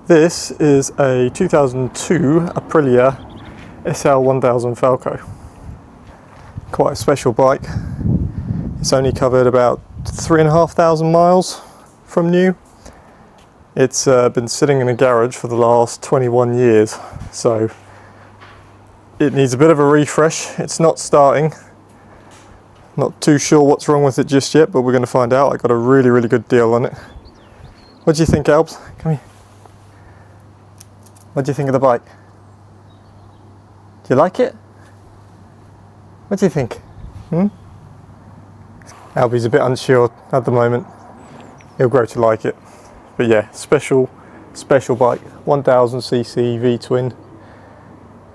This is a 2002 Aprilia SL1000 Falco. Quite a special bike. It's only covered about 3,500 miles from new. It's been sitting in a garage for the last 21 years, so it needs a bit of a refresh. It's not starting. Not too sure what's wrong with it just yet, but we're going to find out. I got a really good deal on it. What do you think, Albs? Come here. What do you think of the bike? Do you like it? What do you think? Albie's a bit unsure at the moment. He'll grow to like it. But yeah, special bike. 1000cc V-twin.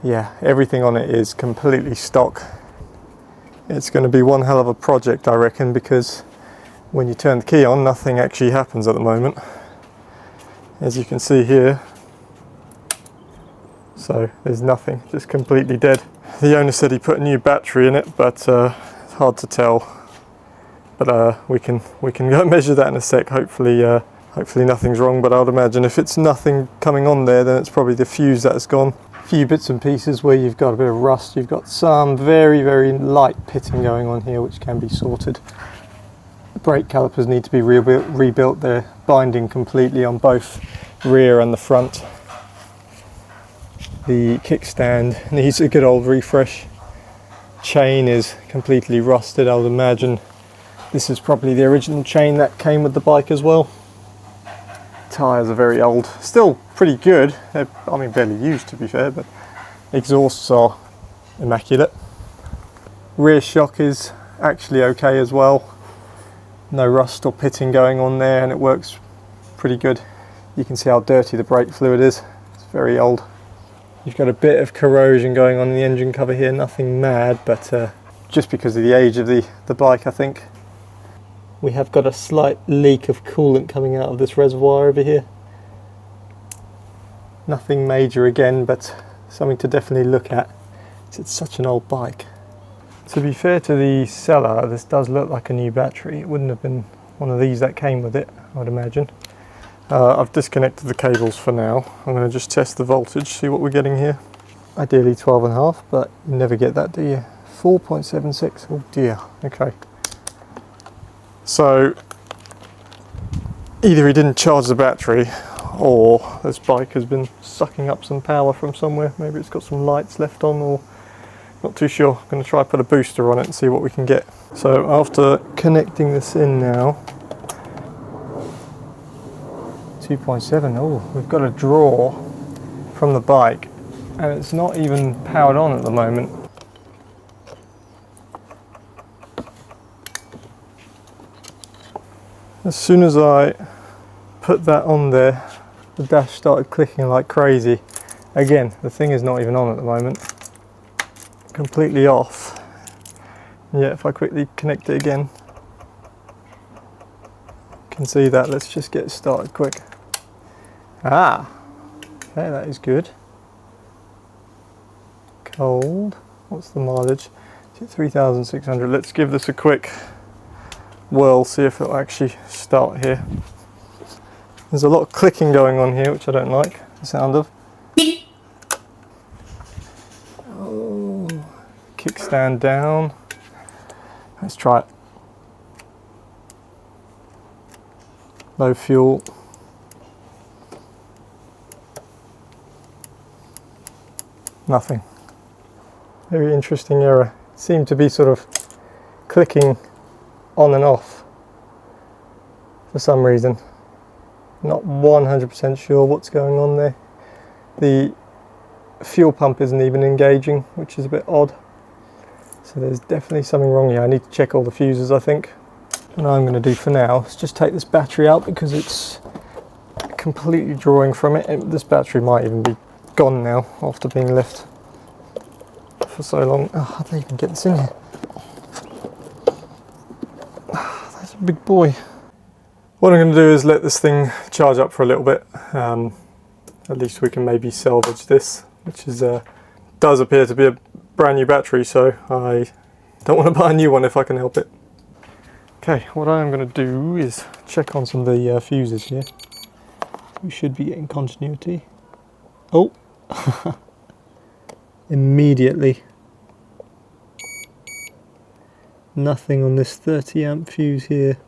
Yeah, everything on it is completely stock. It's going to be one hell of a project, I reckon, because when you turn the key on, nothing actually happens at the moment, as you can see here. So there's nothing, just completely dead. The owner said he put a new battery in it, but it's hard to tell. But we can go measure that in a sec. Hopefully nothing's wrong. But I would imagine if it's nothing coming on there, then it's probably the fuse that's gone. A few bits and pieces where you've got a bit of rust. You've got some very light pitting going on here, which can be sorted. The brake calipers need to be rebuilt. They're binding completely on both rear and the front. The kickstand needs a good old refresh. Chain is completely rusted. I would imagine this is probably the original chain that came with the bike as well. Tyres are very old, still pretty good. They're, barely used to be fair, but exhausts are immaculate. Rear shock is actually okay as well. No rust or pitting going on there, and it works pretty good. You can see how dirty the brake fluid is. It's very old. You've got a bit of corrosion going on in the engine cover here, nothing mad, but just because of the age of the bike, I think. We have got a slight leak of coolant coming out of this reservoir over here. Nothing major again, but something to definitely look at. It's such an old bike. To be fair to the seller, this does look like a new battery. It wouldn't have been one of these that came with it, I would imagine. I've disconnected the cables for now. I'm going to just test the voltage, see what we're getting here. Ideally 12.5, but you never get that, do you? 4.76, oh dear, okay. So either he didn't charge the battery, or this bike has been sucking up some power from somewhere. Maybe it's got some lights left on, or not too sure. I'm going to try put a booster on it and see what we can get. So after connecting this in now, 2.7, oh, we've got a draw from the bike, and it's not even powered on at the moment. As soon as I put that on there, the dash started clicking like crazy. Again, the thing is not even on at the moment. Completely off. Yeah, if I quickly connect it again, you can see that. Let's just get started quick. Ah, okay, that is good. Cold. What's the mileage? 3,600. Let's give this a quick whirl, see if it'll actually start here. There's a lot of clicking going on here, which I don't like the sound of. Oh, kickstand down. Let's try it. Low fuel. Nothing. Very interesting error. It seemed to be sort of clicking on and off for some reason. Not 100% sure what's going on there. The fuel pump isn't even engaging, which is a bit odd. So there's definitely something wrong here. I need to check all the fuses, I think. What I'm going to do for now is just take this battery out, because it's completely drawing from it. This battery might even be gone now after being left for so long. Oh, how did I even get this in here? That's a big boy. What I'm going to do is let this thing charge up for a little bit. At least we can maybe salvage this, which is does appear to be a brand new battery, so I don't want to buy a new one if I can help it. Okay, what I am going to do is check on some of the fuses here. We should be getting continuity. Oh! Immediately. Nothing on this 30 amp fuse here.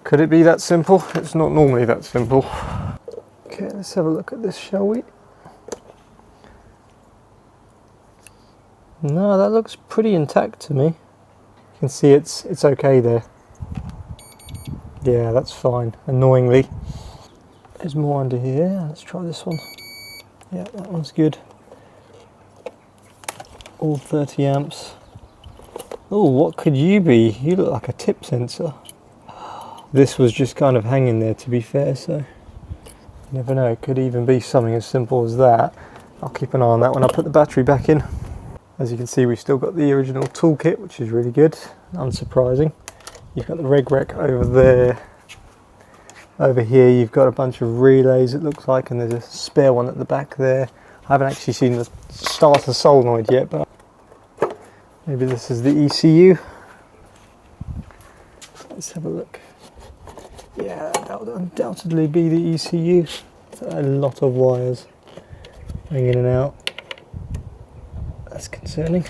Could it be that simple? It's not normally that simple. Okay, let's have a look at this, shall we? No, that looks pretty intact to me. You can see it's okay there. Yeah, that's fine, annoyingly. There's more under here. Let's try this one. Yeah, that one's good. All 30 amps. Oh, what could you be? You look like a tip sensor. This was just kind of hanging there, to be fair, so you never know. It could even be something as simple as that. I'll keep an eye on that when I put the battery back in. As you can see, we've still got the original toolkit, which is really good, unsurprising. You've got the reg rec over there. Over here you've got a bunch of relays, it looks like, and there's a spare one at the back there. I haven't actually seen the starter solenoid yet, but maybe this is the ECU. Let's have a look. Yeah, that would undoubtedly be the ECU. A lot of wires going in and out. That's concerning.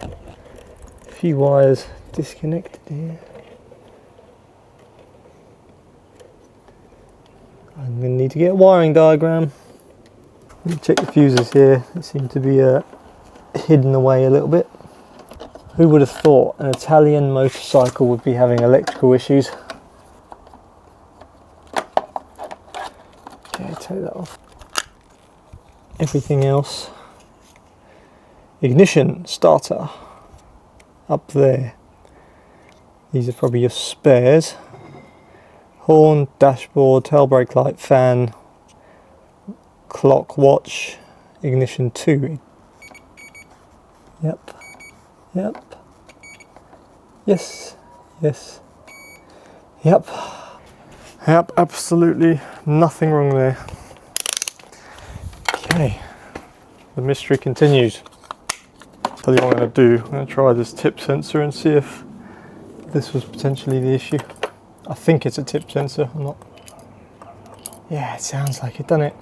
A few wires disconnected here. I'm going to need to get a wiring diagram. Let me check the fuses here. They seem to be hidden away a little bit. Who would have thought an Italian motorcycle would be having electrical issues? Okay, take that off. Everything else. Ignition, starter, up there. These are probably your spares. Horn, dashboard, tail brake light, fan, clock, watch, ignition 2. Yep, yep, yes, yes, yep, yep, absolutely nothing wrong there. Okay, the mystery continues. Tell you what I'm going to do. I'm going to try this tip sensor and see if this was potentially the issue. I think it's a tip sensor. I'm not. Yeah, it sounds like it, doesn't it?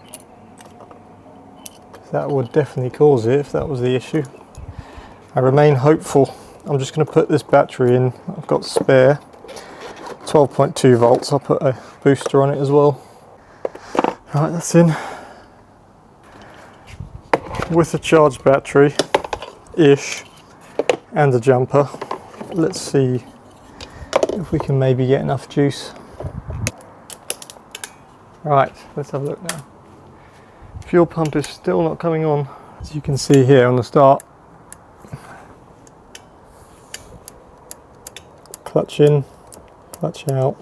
That would definitely cause it if that was the issue. I remain hopeful. I'm just going to put this battery in. I've got spare 12.2 volts. I'll put a booster on it as well. Right, that's in. With a charged battery ish and a jumper, let's see if we can maybe get enough juice. Right, let's have a look now. Fuel pump is still not coming on, as you can see here on the start. Clutch in, clutch out.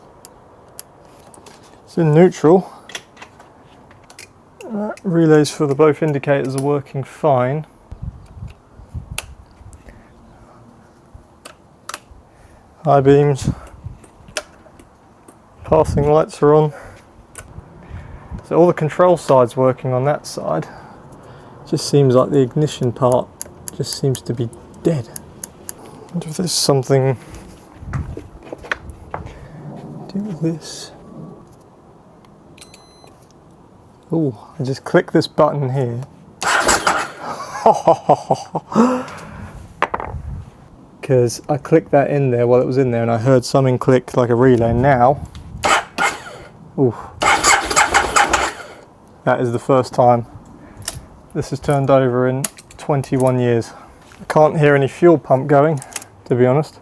It's in neutral. Relays for the both indicators are working fine. High beams, passing lights are on. So all the control side's working on that side. Just seems like the ignition part just seems to be dead. I wonder if there's something to do with this. Oh, I just click this button here. Because I clicked that in there while it was in there and I heard something click like a relay. Now, ooh, that is the first time this has turned over in 21 years. I can't hear any fuel pump going, to be honest.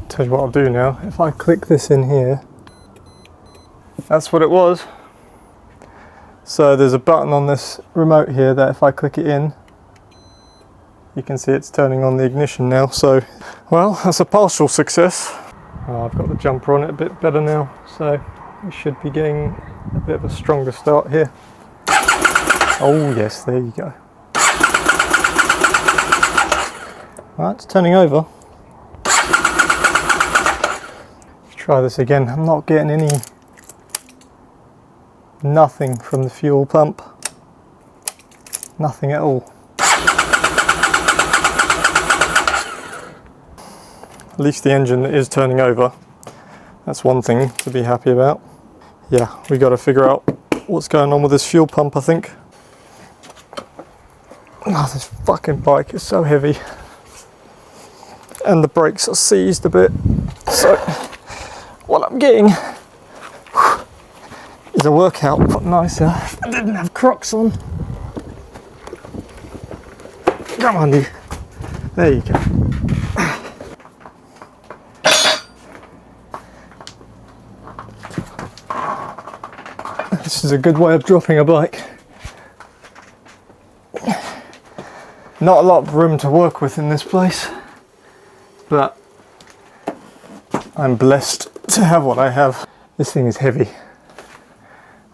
Tell you what I'll do now. If I click this in here, that's what it was. So there's a button on this remote here that if I click it in, you can see it's turning on the ignition now. So, well, that's a partial success. Oh, I've got the jumper on it a bit better now, so we should be getting a bit of a stronger start here. Oh yes, there you go. Right, it's turning over. Let's try this again. I'm not getting nothing from the fuel pump. Nothing at all. At least the engine is turning over. That's one thing to be happy about. yeah, we got to figure out what's going on with this fuel pump, I think. Oh, this fucking bike is so heavy. And the brakes are seized a bit. So what I'm getting is a workout a lot nicer if I didn't have Crocs on. Come on, dude. There you go. This is a good way of dropping a bike. Not a lot of room to work with in this place, but I'm blessed to have what I have. This thing is heavy.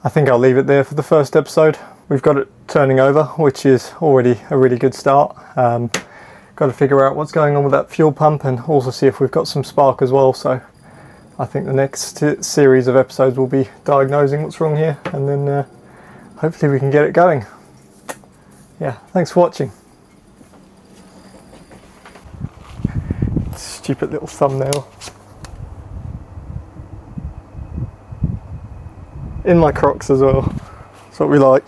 I think I'll leave it there for the first episode. We've got it turning over, which is already a really good start. Got to figure out what's going on with that fuel pump and also see if we've got some spark as well. So I think the next series of episodes will be diagnosing what's wrong here, and then hopefully we can get it going. Yeah, thanks for watching. Stupid little thumbnail. In my Crocs as well. That's what we like.